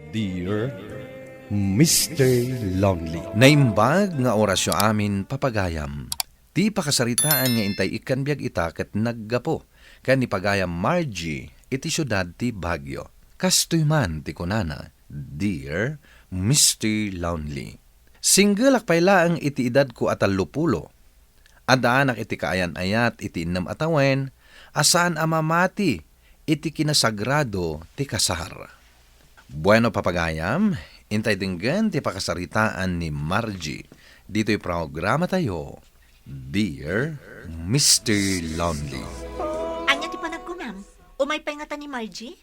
Dear Mr. Lonely. Naimbag nga orasyo amin papagayam. Ti pakasaritaan nga intay ikan biag ita ket naggapo. Kan ni pagayam Margie iti syudad ti Baguio. Kastoy man ti kunana, Dear Mr. Lonely. Single akpayla ang iti edad ko at 30. Adaanak iti kaayan-ayat iti innam atawen, asaan amamati iti kinasagrado ti kasar. Bueno papagayam, intay dinggan ti pakasaritaan ni Margie. Dito'y programa tayo, Dear Mr. Lonely. Anya ti panagkumam? Umay pa nga ni Margie?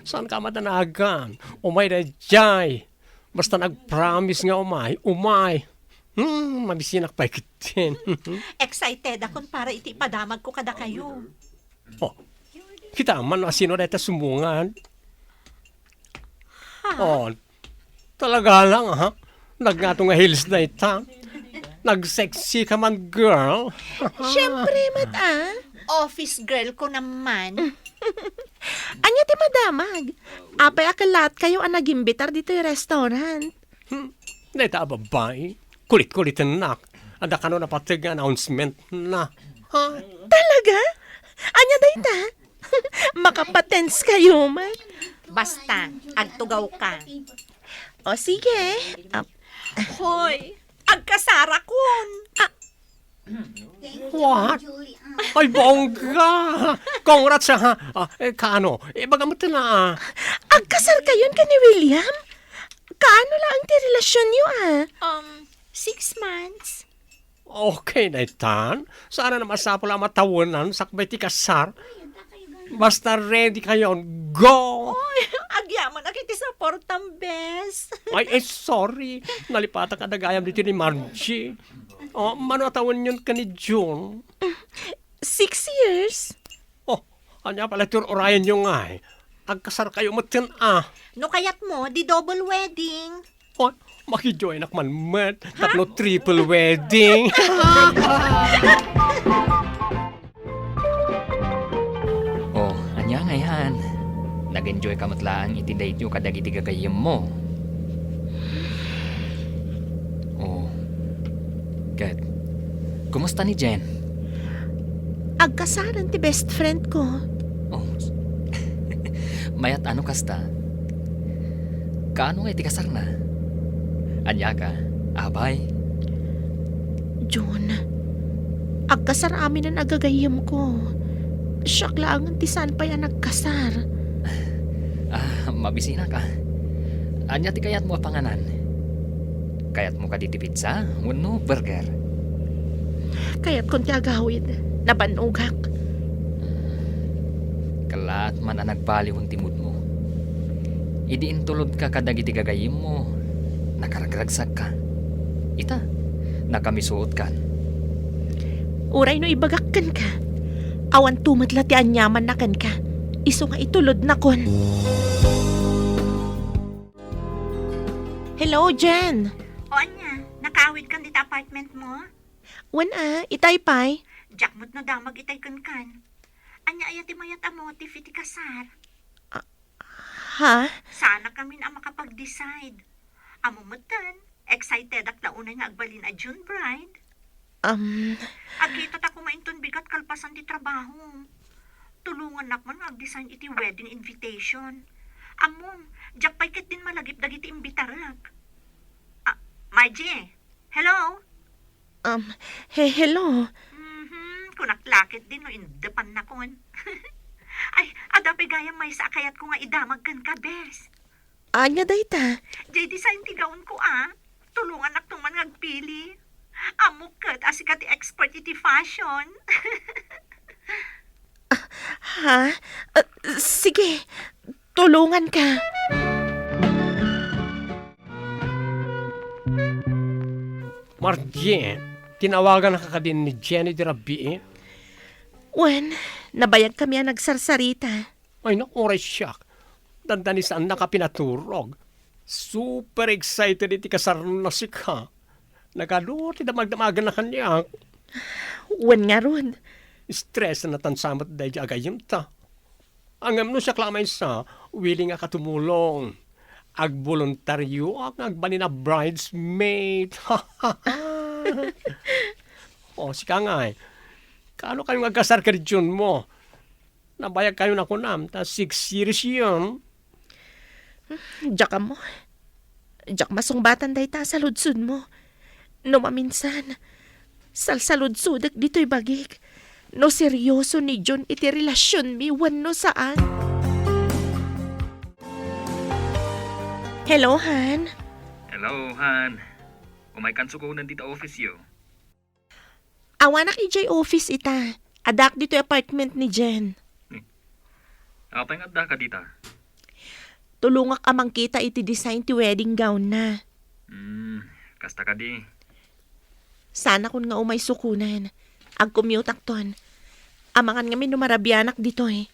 Saan ka matanagan? Umay na jay. Basta nag-promise nga umay. Mabisinak pa ikitin. Excited akon para iti padamag ko kada kayo. Oh, kita man sino na ito sumungan. Oh, talaga lang ha? Nagnato nga heels na ita. Nag-sexy ka man, girl. Siyempre, mata. Office girl ko naman. Anya ti madamag. Apay akalat kayo ang nagimbitar dito yung restaurant. Neta babae. Kulit-kulit na. Ada ka no napatig announcement na. Ha? Talaga? Anya dayta? Makapatens kayo man. Basta, agtugaw ka. O sige. Hoy, agkasara kun. What? Ay, bongga! Congrats ha! Kaano? Bagamot na Agkasar kayon ka ni William? Kaano lang ang ti relasyon niyo 6 months. Okay na itan. Sana na masapula matawanan sakbay ti kasar. Basta ready kayo. Go! Agyaman akiti sa portang bes. Ay, sorry. Nalipata ka nagayam dito ni Margie. Manatawan yun ka ni June. 6 years? Anya pala tur orayan yung ay. Agkasar kayo matin No kayat mo, di double wedding. Makijoin ak man met. Tatlo triple wedding. Anya ngayon. Nag-enjoy ka matlaan iti date yung kadagiti gagayam mo. Kat, kumusta ni Jen? Agkasaran ti best friend ko. Mayat ano kasta? Kaano nga iti kasar na? Anya ka? Abay? June, agkasar amin ang agagayam ko. Siyak lang ang tisan pa yan nagkasar. Mabisina ka. Anya ti kayat mo panganan? Kayat mo ka diti pizza? Wano burger? Kaya't kung tiagawid, nabanugak. Kalat man ang nagbaliw ang timud mo. Idiin tulod ka kadagiti gagayim mo. Nakaragragsag ka. Ita, nakamisuot ka. Uray no ibagakkan ka. Awan tumadla ti anyaman na kan ka. Iso nga itulod na kon. Hello, Jen. O anya, nakawid kan dito apartment mo? Wan itay pay. Jakmut no damag itay kan. Anya ayati mayat amo ti fiti kasar. Ha? Sana kami na makapag-decide. Amo mutan, excited ak launay nga agbalin a June bride. Agita ta kumainton bigat kalpasan ti trabaho. Tulungan nak man ag-design iti wedding invitation. Among, jakpay ket din malagip dagiti imbitarag. Margie, hello? Hello. Kunaklakit din no indepan na kon. Ay, adapay gayam may sa kayat ko nga idamag kan ka, bes. Anya dayta? J-design ti gawon ko Tulungan nak tuman ngagpili. Amok kat asikat ti expert iti fashion. Ha? Sige, tulungan ka. Margie, tinawagan na kakadin ni Jenny di Rabi. Wen, nabayag kami ang nagsarsarita. Ay, nakuray siya. Dandanis saan nakapinaturog. Super excited iti kasar na si ka. Nagalo, tidamag-damagan na kanya. Wen nga ron. Stress na tansamot dahil agayim ta. Ang amno siya klamay sa, willing nga katumulong. Agboluntaryo ang agbani na bridesmaid. O, sika nga eh. Kaano kayo agkasar ka rin mo? Nabayag kayo na kunam, ta 6 years yun. Diyak mo. Diyak masungbatan day ta sa ludsud mo. No maminsan, salsaludsudak dito'y bagik. No seryoso ni John iti relasyon mi wano saan. Hello, Han. Hello, Han. Umay kanso ko nandito office yo. Awanak ijay office ita. Adak dito apartment ni Jen. Apay nga da ka dita. Tulungak amang kita iti design ti wedding gown na. Kasta ka di. Sana kun nga umay sukunan. Ag-commute akton. Amangan nga minumarabianak dito eh.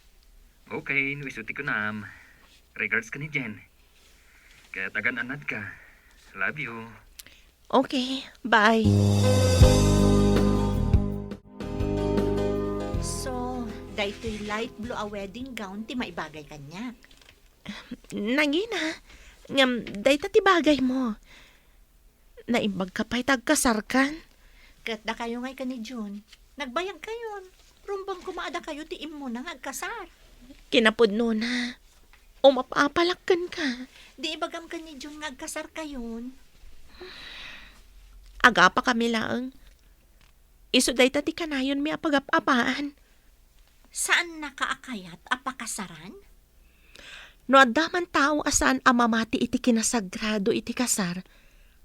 Okay, wisuti ko na. Regards ka ni Jen. Kaya tagan anad ka. Love you. Okay, bye. So, daytoy light blue a wedding gown ti maibagay kanyak. Nangina, ngam, day ti bagay mo. Naimbag ka pa'y tagkasarkan. Kat da kayo ngay ka ni June. Nagbayag kayon. Rumbang kumaada kayo ti imo nang agkasar. Kinapudno na. Umapapalakkan ka. Di ibagam ka ni June nga agkasar kayon. Aga pa kami lang. Iso day ti kanayon mi apagapapaan. Saan nakaakayat apakasaran? No adaman tao asan amamati iti kinasagrado iti kasar,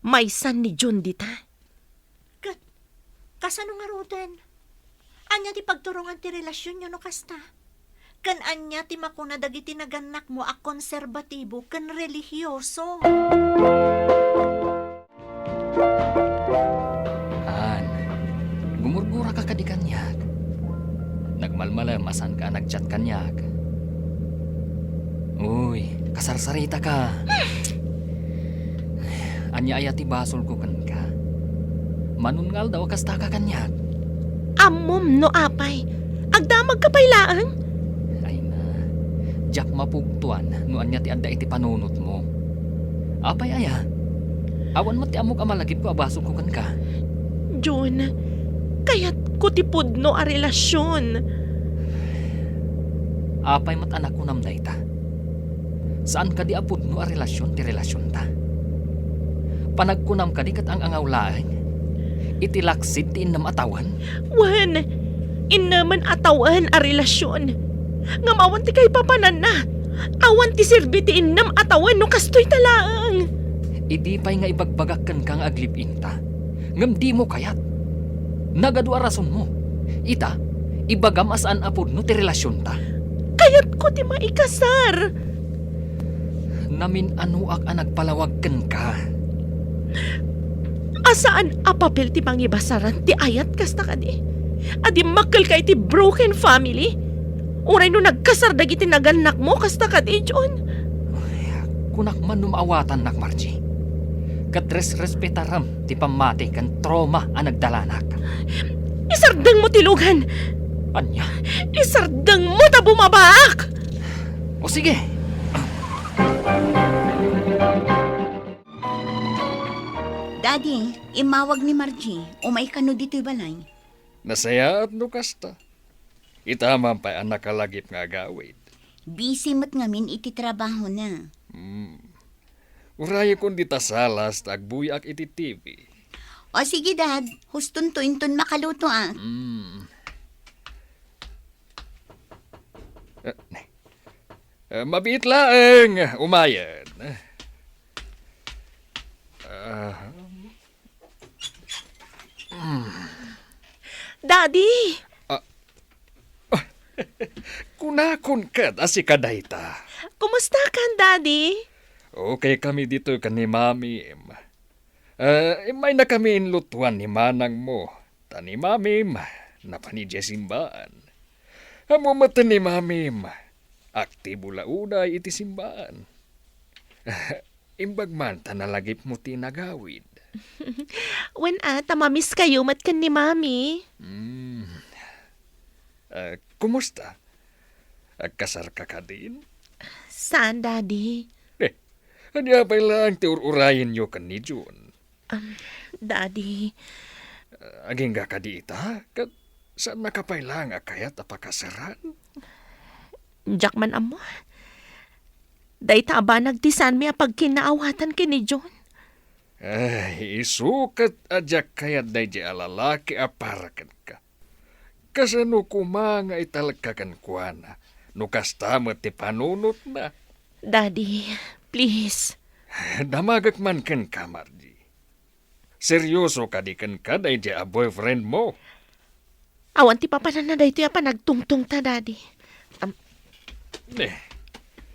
may san ni Jun dita. Kat, kasano nga roden? Anya ti pagturungan ti relasyon nyo no kasta? Kan anya ti makuna dagiti naganak mo a konserbatibo kan relihiyoso. Han, gumurgura ka kadi kanyak. Nagmalmalamasan ka nagchat kanyak. Uy, kasarsarita ka. Anya ayati basol ko kan ka. Manungal daw kasta ka kanyak. Amom no apay, agdamag ka pailaan. Ay na, jak mapugtuan no anya ti adda iti panunot mo. Apay aya, awan mo ti amok amalagip ko abasol ko kan ka. Jun, kaya't kutipod no a relasyon. Apay mat anak ko namday ta. Saan ka di apod no a relasyon ti relasyon ta? Panagkunam ka di kat ang angawlaang. Itilaksid ti innam atawan. Wan, inaman atawan a relasyon. Ngamawan ti kay papanan na. Awan ti sirbi ti innam atawan no kastoy talaang. Idi pa'y nga ibagbagakan kang aglipin ta. Ngam di mo kayat. Nagadwa rason mo. Ita, ibagam asaan apod no ti relasyon ta. Kaya't ko ti maikasar. Namin anuak ang nagpalawagkan ka. Asaan apapil ti pangibasaran ti ayat kasta ka di? Adi makkel ka iti broken family? Uray no nagkasar dagiti naganak mo kasta ka di, John? Kunak man numaawatan nak Margie. Katres respetaram ti pamati kan trauma ang nagdalanak. Isardang mo tilugan! Anya? Isardang mo ta bumabak! O sige. Daddy, imawag ni Margie. Umay kano dito'y balay. Nasaya at nukasta. Itama pa ang nakalagip nga gawid. Busy mo't ngamin iti trabaho na. Urayo kung di tasalas, tagbuyak iti TV. O sige, Dad. Huston to inton makaluto ah. Mabit laeng, umayan. Daddy! Kunakon kat asikadayta. Kumusta ka, Daddy? Okay kami dito kan ni Mami. May na kami inlutuan ni Manang mo. Ta ni Mami, napanidya simbaan. Hamumatan ni Mami, aktibo launay iti simbaan. Imbag man tanalagip mo tinagawid. When tamamis kayo mat kan ni Mami. Kumusta? Kasar ka ka din? Saan, Daddy? Anya pa lang tiur-urayin nyo kan ni June. Daddy, Aging ka di ita, kat saan nakapailang akayat apakasaran? Jackman amo. Dayta ba nagtisan mi pag kinaawatan kini John? Ay, isukat ajak kayat day di alalaki aparakan ka. Kasano kumanga italagkakan kuana, nukastamat ti panunot na. Daddy, please. Damagak man kan ka, Margie. Seryoso ka di kan ka day di a boyfriend mo. Awan ti papanan na dayto pa nagtungtung ta, Daddy.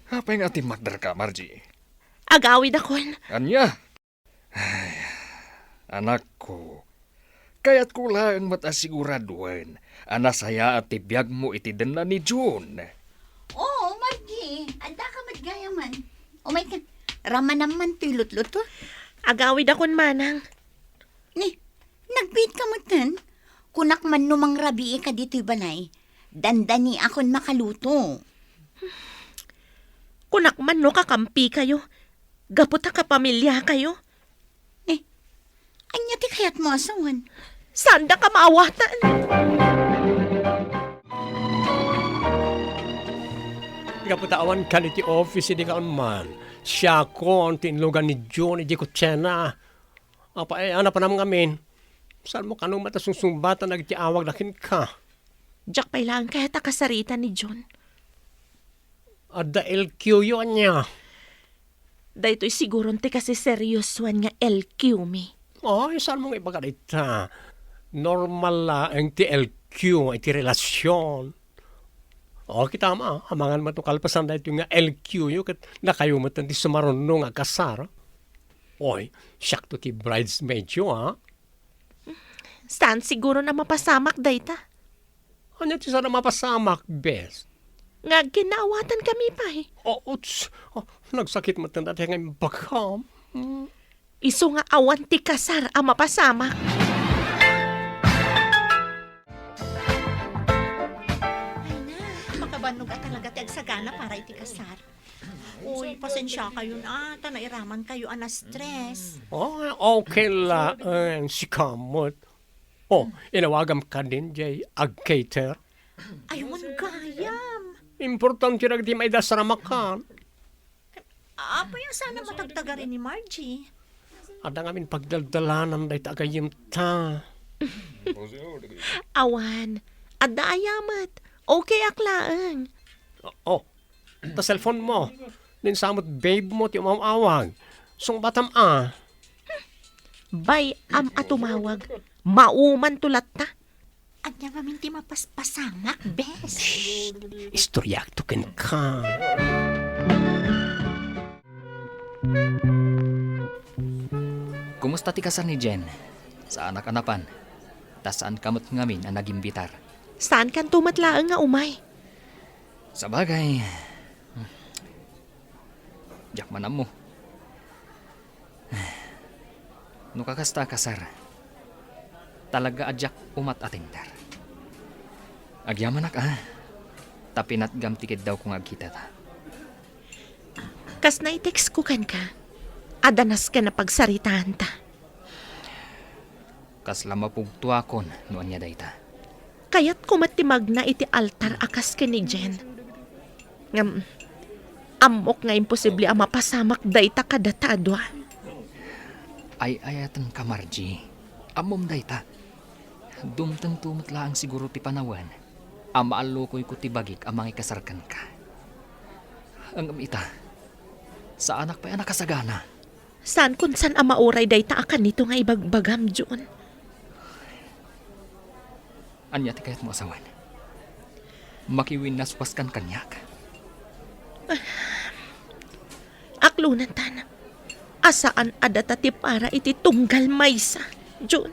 Apa yang ati magdar ka, Margie? Agawid akon. Anya? Ay, anak ko, kaya't ko lang matasiguraduan, saya at tibiyag mo itidana ni June. Oo, Margie. Anda ka madgayaman. Umay ka. Rama naman to'y lutlot to. Agawid akon manang. Ni, nagpit ka mo tan. Kunak man numang rabi ka dito'y balay. Dandani akon makaluto. Kunak man no kakampi kayo. Gaputa ka pamilya kayo. Anya ti kayat mo asawan. Sanda ka maawatan. Kaputawan ka ni ti office di ka man. Siya ko ang tinlugan ni John, di ko tiyena. Apa ano pa naman ngamin? Saan mo kanong matasusumbatan nagtiawag nakin ka? Jack pailangan kaya ta kasarita ni John. Ada LQ yun niya. Dayto'y siguro ti kasi seryosuan nga LQ mi. Ay, saan mong ipagkalita? Normal la ang ti LQ, iti relasyon. O, kita ma, hamangan mo itong kalpasan na ito nga LQ yun, kat nakayumatan ti sumarunong nga kasar. Oy, siyak to ti bridesmaid yun, ha? Saan siguro na mapasamak dayta? Ano ti sana mapasamak, best? Nga ginawatan kami pa eh. Nagsakit mo tanda tayo ngayon bakam. Iso nga awan ti kasar ang mapasamak. Ay na, makabanog at talaga ti agsagana para iti kasar. Uy, pasensya kayo na. Nairaman kayo na stress. Okay la, si Kamot. Inawagam ka din, Jay, ag-cater. Ayun, gayam. Importante na di may dasaramakan. Apa yung sana matagtaga rin ni Margie? Ada nga min pagdaldalanan day tagayim ta. Awan, adda ayamat. Okay aklaang. Ta cellphone mo. Din samot babe mo ti umawawag. Sung batam Bay am atumawag. Mauman tulat ta. Anya maminti mapaspasamak, bes. Istoryak to ken ka. Kumusta ti kasar ni Jen? Sa anak-anapan? Tas saan kamot ngamin ang nagimbitar? Saan kan tumatlaang nga umay? Sa bagay, Jack manam mo. No kakasta kasar, talaga adyak umat atindar. Agyaman tapinat gam tikid daw kung agkita ta. Kas na-text ko kan ka. Adanas ka na pagsaritaan ta. Kas lama pugtuakon noon niya dayta. Kaya't kumatimag na iti altar akas ka ni Jen. Ngam, amok nga imposible ang mapasamak dayta kadatadwa. Ay ayatan ka Margie. Amom dayta. Dumtang tumutla ang siguro ti panawan. Amaalukoy ko ti bagik amang ikasarkan ka. Ang amita, sa anak pa anak kasagana. Saan kung saan ang mauray dayta akan nito nga ibagbagam, John? Anya ti kayat mo asawan. Makiwin naswaskan kanyak. Aklunan tan. Asaan adata ti para iti tunggal maysa, John?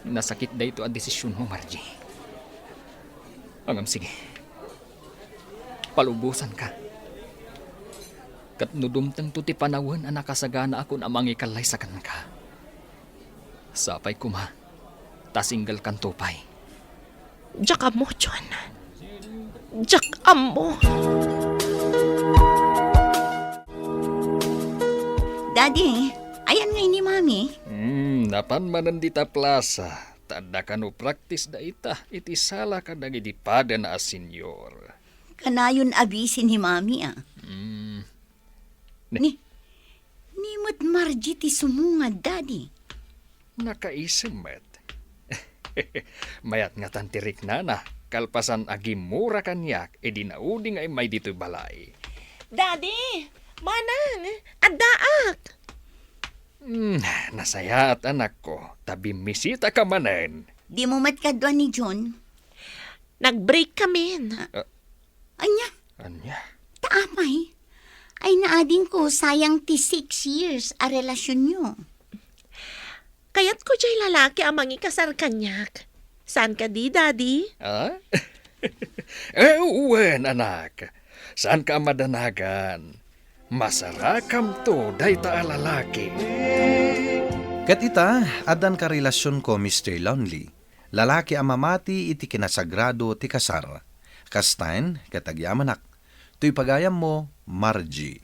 Nasakit da ito ang desisyon mo, Margie. Angam, sige. Palubusan ka. Kat nudumtang to ti panawan ang nakasagana ako na mangikalay sa kanan ka. Sapay kuma, tasinggal kan tupay. Diyak amo, John. Diyak amo. Daddy, ayan nga ni Mami. Napan manan dita plaza. Tanda ka no practice da iti sala ka nagidipada na senyor. Kanayon abisin ni Mami Nimot Margie ti sumungad, Daddy. Nakaisemet. Mayat nga tantirik na kalpasan agimura kanyak, nauding ay may dito'y balay. Daddy, manang, addaak. Nasaya at anak ko, tabi misita ka manen. Di mo matkadwa ni John. Nag-break kami. Anya, Anya? taapay. Ay naading ko sayang ti 6 years a relasyon nyo. Kaya't ko jay lalaki ang mangikasar kanyak. Saan ka di, Daddy? Ha? Uwen, anak. Saan ka madanagan? Masarakam to, dayta a lalaki. Kat ita, adan ka relasyon ko, Mr. Lonely. Lalaki ang mamati iti kinasagrado ti kasar. Kastain, katagyamanak. Tuy pagayam mo, Margie.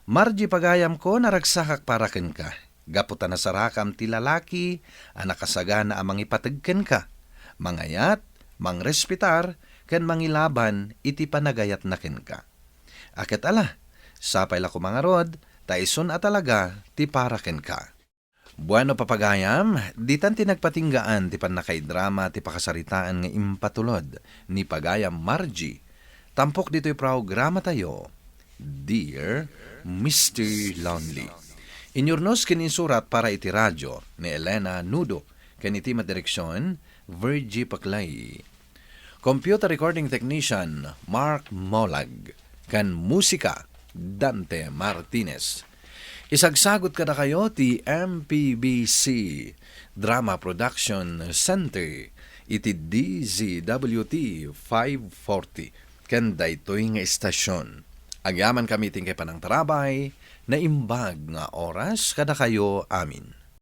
Margie pagayam ko, naragsakak paraken ka. Gaputan na sarakam ti lalaki, anakasagana amang ipatagken ka. Mangayat, mangrespitar, ken mangilaban, iti panagayat naken ka. Aket ala, sapay la ko mga rod, taison at talaga, ti paraken ka. Bueno papagayam, ditan ti nagpatinggaan ti panakaidrama ti pakasaritaan nga impatulod ni Pagayam Margie. Tampok dito'y programa tayo, Dear Mr. Lonely. Inyurnos kininsurat para iti radyo ni Elena Nudo, ken iti madireksyon, Virgie Paclay. Computer recording technician, Mark Molag. Kan musika, Dante Martinez. Isagsagot kada kayo ti MPBC Drama Production Center iti DZWT 540 ken daytoy nga estasyon. Agyaman kami ting kay panang tarabay na imbag nga oras kada kayo amin.